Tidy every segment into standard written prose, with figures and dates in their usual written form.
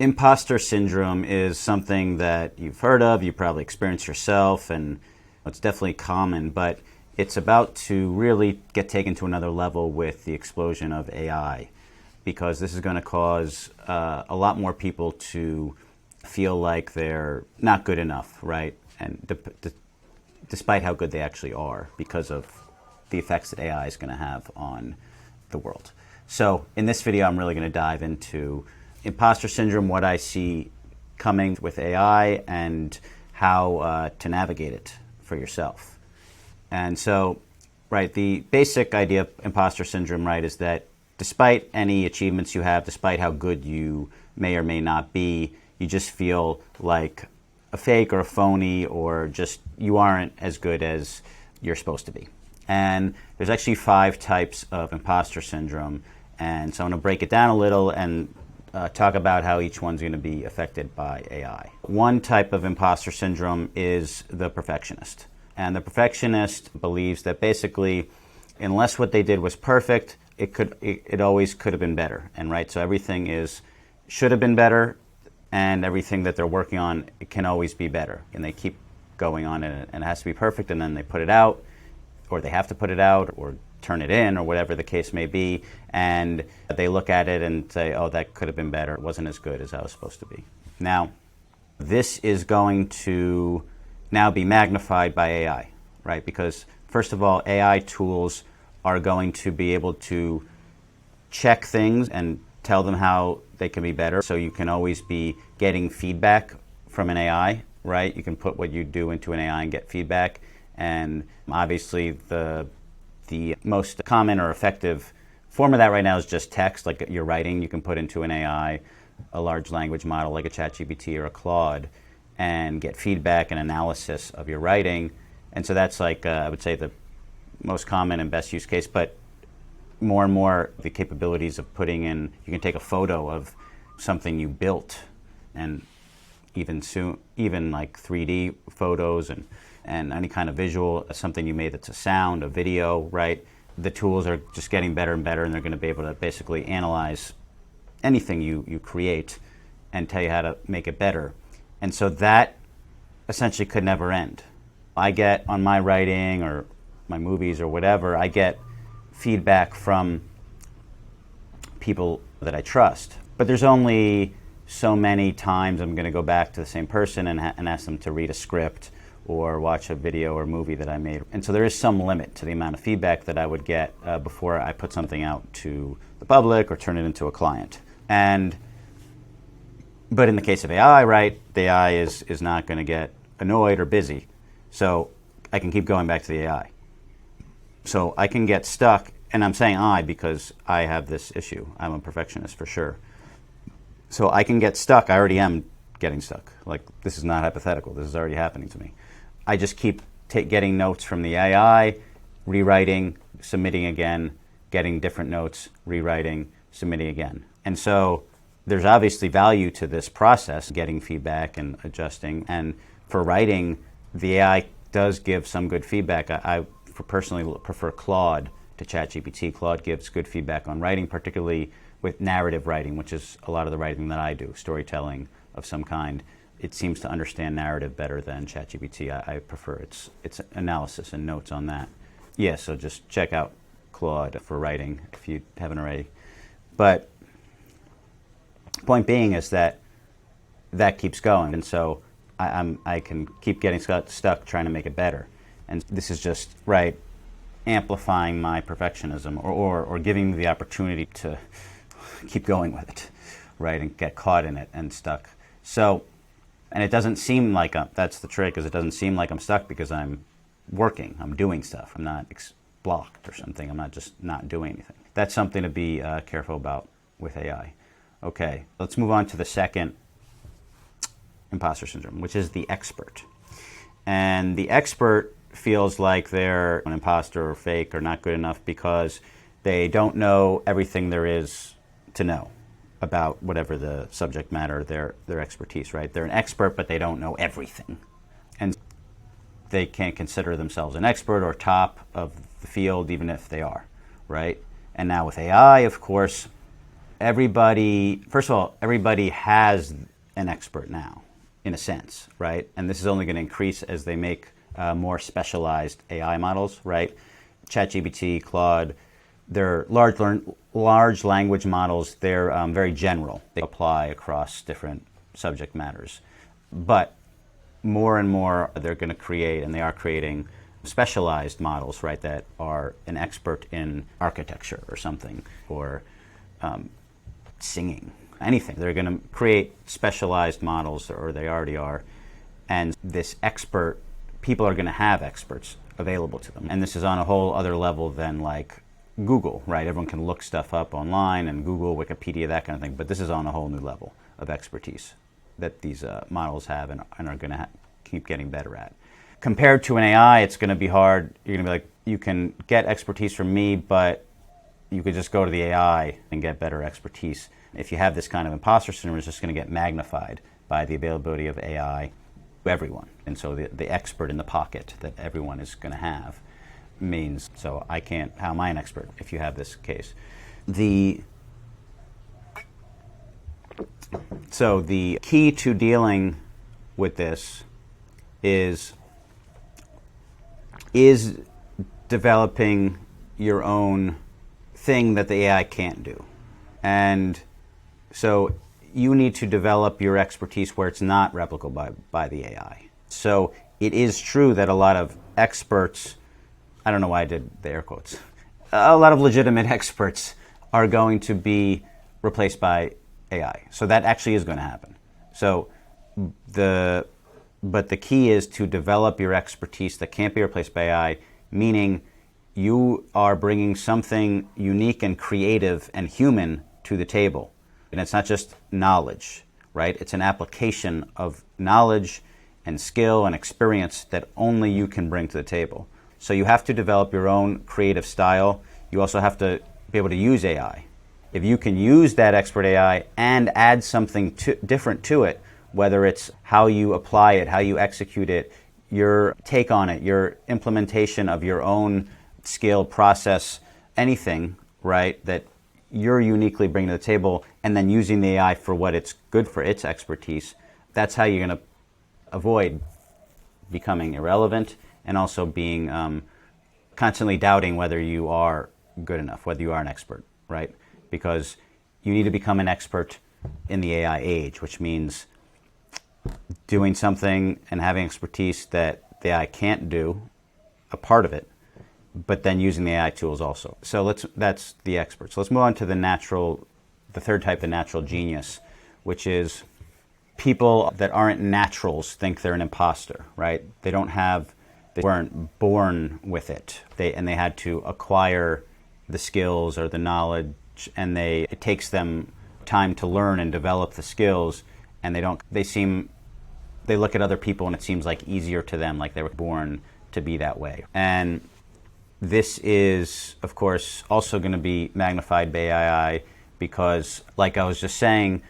Imposter syndrome is something that you've heard of, you probably experienced yourself, and it's definitely common, but it's about to really get taken to another level with the explosion of AI, because this is going to cause a lot more people to feel like they're not good enough, right? And despite how good they actually are, because of the effects that AI is going to have on the world. So in this video, I'm really going to dive into imposter syndrome, what I see coming with AI, and how to navigate it for yourself. And so, right, the basic idea of imposter syndrome, right, is that despite any achievements you have, despite how good you may or may not be, you just feel like a fake or a phony, or just you aren't as good as you're supposed to be. And there's actually 5 types of imposter syndrome. And so I'm going to break it down a little and talk about how each one's going to be affected by AI. One type of imposter syndrome is the perfectionist. And the perfectionist believes that basically, unless what they did was perfect, it always could have been better. And right, so everything should have been better, and everything that they're working on, it can always be better. And they keep going on it, and it has to be perfect, and then they put it out, or they have to put it out, or turn it in, or whatever the case may be, and they look at it and say, oh, that could have been better. It wasn't as good as I was supposed to be. Now, this is going to now be magnified by AI, right? Because first of all, AI tools are going to be able to check things and tell them how they can be better. So you can always be getting feedback from an AI, right? You can put what you do into an AI and get feedback. And obviously the most common or effective form of that right now is just text, like your writing. You can put into an AI, a large language model like a ChatGPT or a Claude, and get feedback and analysis of your writing. And so that's like, I would say, the most common and best use case. But more and more, the capabilities of putting in, you can take a photo of something you built, and even like 3D photos and any kind of visual, something you made that's a sound, a video, right? The tools are just getting better and better, and they're going to be able to basically analyze anything you create and tell you how to make it better. And so that essentially could never end. I get on my writing or my movies or whatever, I get feedback from people that I trust. But there's only so many times I'm going to go back to the same person and ask them to read a script or watch a video or movie that I made. And so there is some limit to the amount of feedback that I would get before I put something out to the public or turn it into a client. But in the case of AI, right, the AI is not going to get annoyed or busy. So I can keep going back to the AI. So I can get stuck, and I'm saying I because I have this issue. I'm a perfectionist for sure. So I can get stuck. I already am getting stuck. Like, this is not hypothetical. This is already happening to me. I just keep getting notes from the AI, rewriting, submitting again, getting different notes, rewriting, submitting again. And so there's obviously value to this process, getting feedback and adjusting. And for writing, the AI does give some good feedback. I personally prefer Claude to ChatGPT. Claude gives good feedback on writing, particularly with narrative writing, which is a lot of the writing that I do, storytelling of some kind. It seems to understand narrative better than ChatGPT. I prefer its analysis and notes on that. Yeah, so just check out Claude for writing if you haven't already. But point being is that keeps going, and so I can keep getting stuck trying to make it better. And this is just, right, amplifying my perfectionism or giving me the opportunity to keep going with it, right, and get caught in it and stuck. So, and it doesn't seem like that's the trick, is it doesn't seem like I'm stuck because I'm working, I'm doing stuff. I'm not blocked or something. I'm not just not doing anything. That's something to be careful about with AI. Okay, let's move on to the second imposter syndrome, which is the expert. And the expert feels like they're an imposter or fake or not good enough because they don't know everything there is to know about whatever the subject matter, their expertise, right? They're an expert, but they don't know everything. And they can't consider themselves an expert or top of the field, even if they are, right? And now with AI, of course, everybody, first of all, everybody has an expert now, in a sense, right? And this is only going to increase as they make more specialized AI models, right? ChatGPT, Claude, they're large language models. They're very general. They apply across different subject matters. But more and more, they're going to create, and they are creating, specialized models, right, that are an expert in architecture or something, or singing, anything. They're going to create specialized models, or they already are. And this expert, people are going to have experts available to them. And this is on a whole other level than like Google, right? Everyone can look stuff up online and Google, Wikipedia, that kind of thing. But this is on a whole new level of expertise that these models have and are going to keep getting better at. Compared to an AI, it's going to be hard. You're going to be like, you can get expertise from me, but you could just go to the AI and get better expertise. If you have this kind of imposter syndrome, it's just going to get magnified by the availability of AI to everyone. And so the expert in the pocket that everyone is going to have means, so I can't, how am I an expert if you have this case? So the key to dealing with this is developing your own thing that the AI can't do. And so you need to develop your expertise where it's not replicable by the AI. So it is true that a lot of experts, I don't know why I did the air quotes, a lot of legitimate experts are going to be replaced by AI. So that actually is going to happen. So but the key is to develop your expertise that can't be replaced by AI, meaning you are bringing something unique and creative and human to the table. And it's not just knowledge, right? It's an application of knowledge and skill and experience that only you can bring to the table. So you have to develop your own creative style. You also have to be able to use AI. If you can use that expert AI and add something different to it, whether it's how you apply it, how you execute it, your take on it, your implementation of your own skill, process, anything, right, that you're uniquely bringing to the table, and then using the AI for what it's good for, its expertise, that's how you're going to avoid becoming irrelevant and also being constantly doubting whether you are good enough, whether you are an expert, right? Because you need to become an expert in the AI age, which means doing something and having expertise that the AI can't do, a part of it, but then using the AI tools also. So that's the expert. So let's move on to the third type, the natural genius, which is people that aren't naturals think they're an imposter, right? They weren't born with it. They had to acquire the skills or the knowledge, and it takes them time to learn and develop the skills, and they look at other people and it seems like easier to them, like they were born to be that way. And this is, of course, also going to be magnified by AI because, like I was just saying,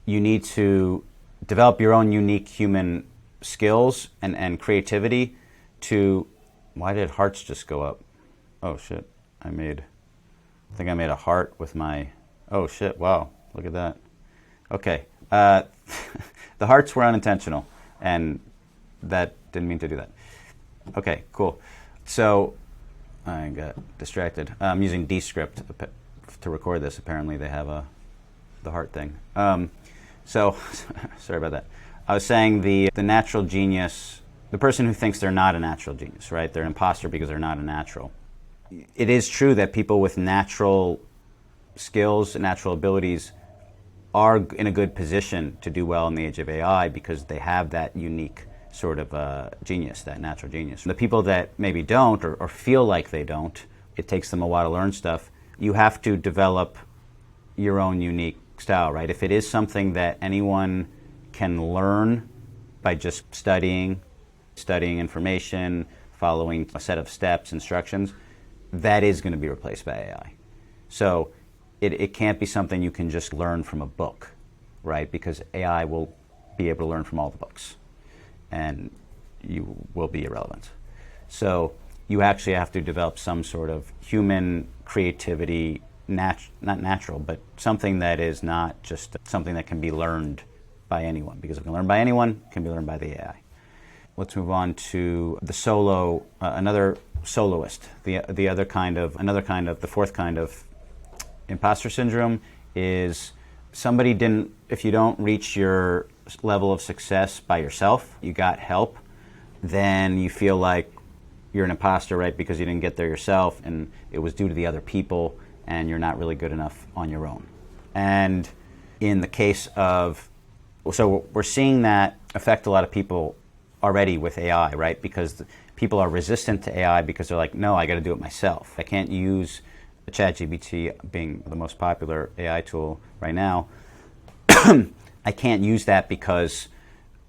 you need to develop your own unique human skills and creativity to... Why did hearts just go up? Oh, shit. I think I made a heart with my... Oh, shit. Wow. Look at that. Okay. The hearts were unintentional, and that didn't mean to do that. Okay, cool. So I got distracted. I'm using Descript to record this. Apparently they have the heart thing. So sorry about that. I was saying the natural genius, the person who thinks they're not a natural genius, right? They're an imposter because they're not a natural. It is true that people with natural skills and natural abilities are in a good position to do well in the age of AI because they have that unique sort of genius, that natural genius. The people that maybe don't or feel like they don't, it takes them a while to learn stuff. You have to develop your own unique style, right? If it is something that anyone can learn by just studying information, following a set of steps, instructions, that is going to be replaced by AI. So it can't be something you can just learn from a book, right? Because AI will be able to learn from all the books, and you will be irrelevant. So you actually have to develop some sort of human creativity not natural, but something that is not just something that can be learned by anyone. Because if it can learn by anyone, it can be learned by the AI. Let's move on to the another soloist. The fourth kind of imposter syndrome is if you don't reach your level of success by yourself, you got help, then you feel like you're an imposter, right? Because you didn't get there yourself and it was due to the other people and you're not really good enough on your own. And in the case of, so we're seeing that affect a lot of people already with AI, right? Because people are resistant to AI because they're like, no, I got to do it myself. I can't use ChatGPT being the most popular AI tool right now. I can't use that because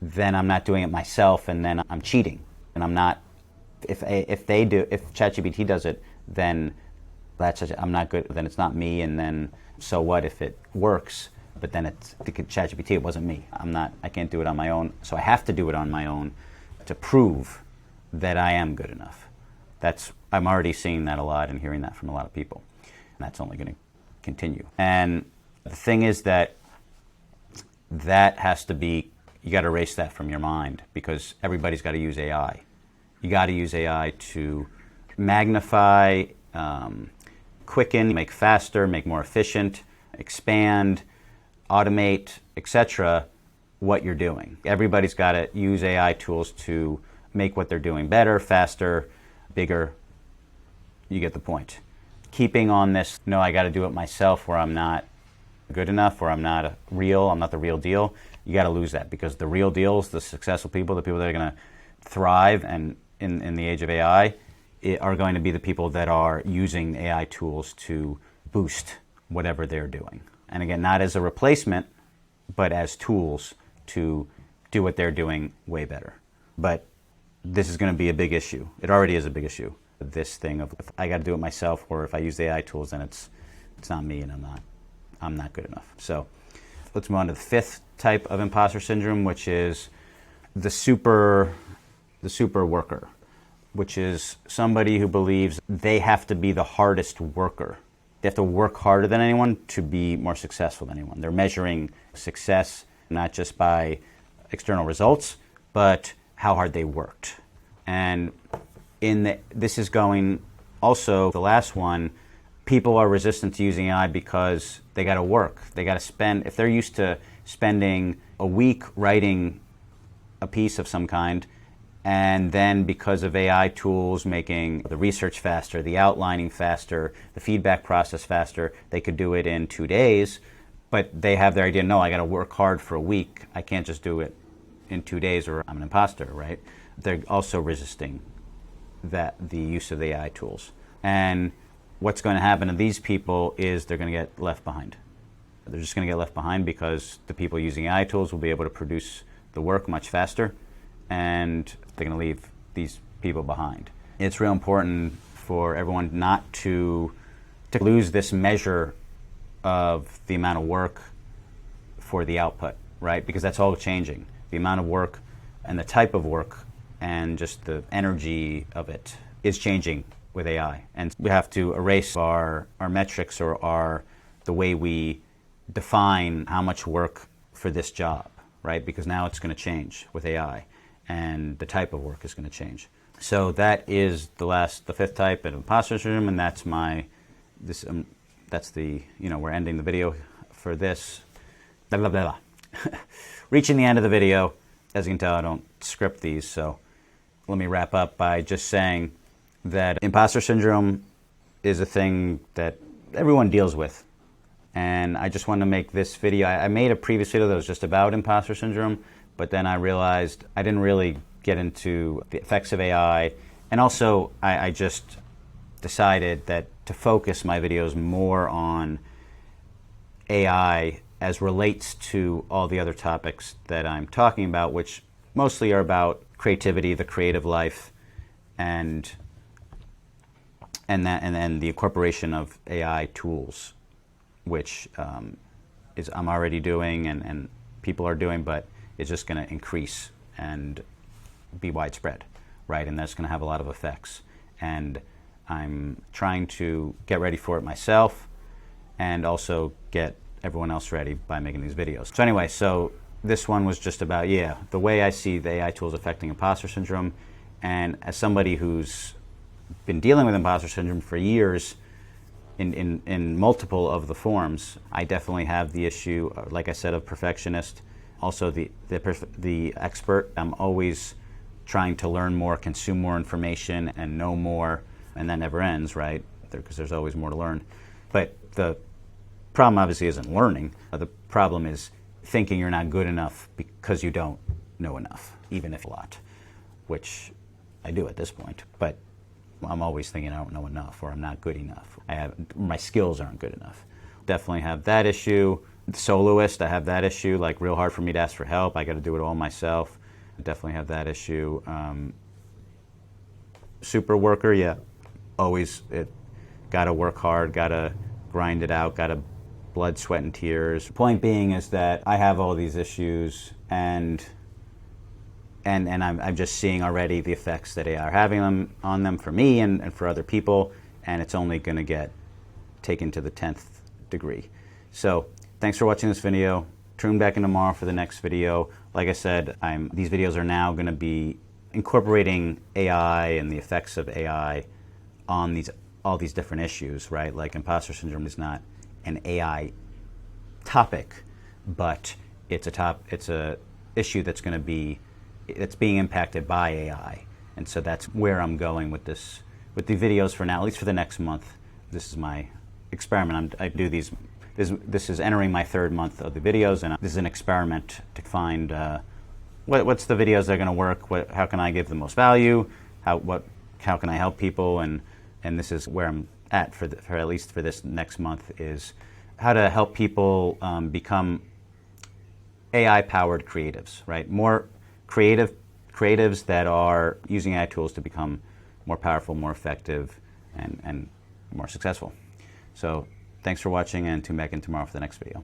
then I'm not doing it myself and then I'm cheating. And I'm not, if ChatGPT does it, then I'm not good, then it's not me, and then so what if it works, but then it's ChatGPT, it wasn't me. I can't do it on my own, so I have to do it on my own to prove that I am good enough. I'm already seeing that a lot and hearing that from a lot of people, and that's only going to continue. And the thing is that has to be, you got to erase that from your mind, because everybody's got to use AI. You got to use AI to magnify, quicken, make faster, make more efficient, expand, automate, etc. what you're doing. Everybody's got to use AI tools to make what they're doing better, faster, bigger. You get the point. Keeping on this, no, I got to do it myself, where I'm not good enough, or I'm not the real deal. You got to lose that, because the real deals, the successful people, the people that are going to thrive and in the age of AI, are going to be the people that are using AI tools to boost whatever they're doing. And again, not as a replacement, but as tools to do what they're doing way better. But this is going to be a big issue. It already is a big issue. This thing of, if I got to do it myself, or if I use the AI tools, then it's not me, and I'm not good enough. So let's move on to the fifth type of imposter syndrome, which is the super worker, which is somebody who believes they have to be the hardest worker. They have to work harder than anyone to be more successful than anyone. They're measuring success not just by external results, but how hard they worked. And this is going also, the last one, people are resistant to using AI because they got to work. They got to spend, if they're used to spending a week writing a piece of some kind, and then because of AI tools making the research faster, the outlining faster, the feedback process faster, they could do it in 2 days, but they have their idea, no, I got to work hard for a week. I can't just do it in 2 days or I'm an imposter, right? They're also resisting the use of the AI tools. And what's going to happen to these people is they're going to get left behind. They're just going to get left behind because the people using AI tools will be able to produce the work much faster, and they're going to leave these people behind. It's real important for everyone not to lose this measure of the amount of work for the output, right? Because that's all changing. The amount of work and the type of work and just the energy of it is changing with AI. And we have to erase our metrics, or the way we define how much work for this job, right? Because now it's going to change with AI, and the type of work is going to change. So that is the fifth type of imposter syndrome, and that's we're ending the video for this. Blah, blah, blah, blah. Reaching the end of the video. As you can tell, I don't script these, so let me wrap up by just saying that imposter syndrome is a thing that everyone deals with. And I just want to make this video. I made a previous video that was just about imposter syndrome, but then I realized I didn't really get into the effects of AI. And also, I just decided that to focus my videos more on AI as relates to all the other topics that I'm talking about, which mostly are about creativity, the creative life, and then the incorporation of AI tools, which I'm already doing and people are doing, but it's just going to increase and be widespread, right? And that's going to have a lot of effects. And I'm trying to get ready for it myself, and also get everyone else ready by making these videos. So anyway, so this one was just about, the way I see the AI tools affecting imposter syndrome. And as somebody who's been dealing with imposter syndrome for years in multiple of the forms, I definitely have the issue, like I said, of perfectionist. Also the expert. I'm always trying to learn more, consume more information, and know more, and that never ends, right? Because there's always more to learn. But the problem obviously isn't learning. The problem is thinking you're not good enough because you don't know enough, even if a lot, which I do at this point. But I'm always thinking I don't know enough, or I'm not good enough. My skills aren't good enough. Definitely have that issue. Soloist, I have that issue, like real hard for me to ask for help. I got to do it all myself. I definitely have that issue. Super worker, always got to work hard, got to grind it out, got to blood, sweat, and tears. Point being is that I have all these issues, and I'm just seeing already the effects that AI are having on them for me and for other people, and it's only going to get taken to the 10th degree. So thanks for watching this video. Tune back in tomorrow for the next video. Like I said, these videos are now going to be incorporating AI and the effects of AI on all these different issues, right? Like imposter syndrome is not an AI topic, but it's a issue that's being impacted by AI. And so that's where I'm going with the videos for now, at least for the next month. This is my experiment. I do these. This is entering my 3rd month of the videos, and this is an experiment to find what's the videos that are going to work. How can I give the most value? How can I help people? And this is where I'm at for at least for this next month, is how to help people become AI-powered creatives, right? More creatives that are using AI tools to become more powerful, more effective, and more successful. So thanks for watching, and tune back in tomorrow for the next video.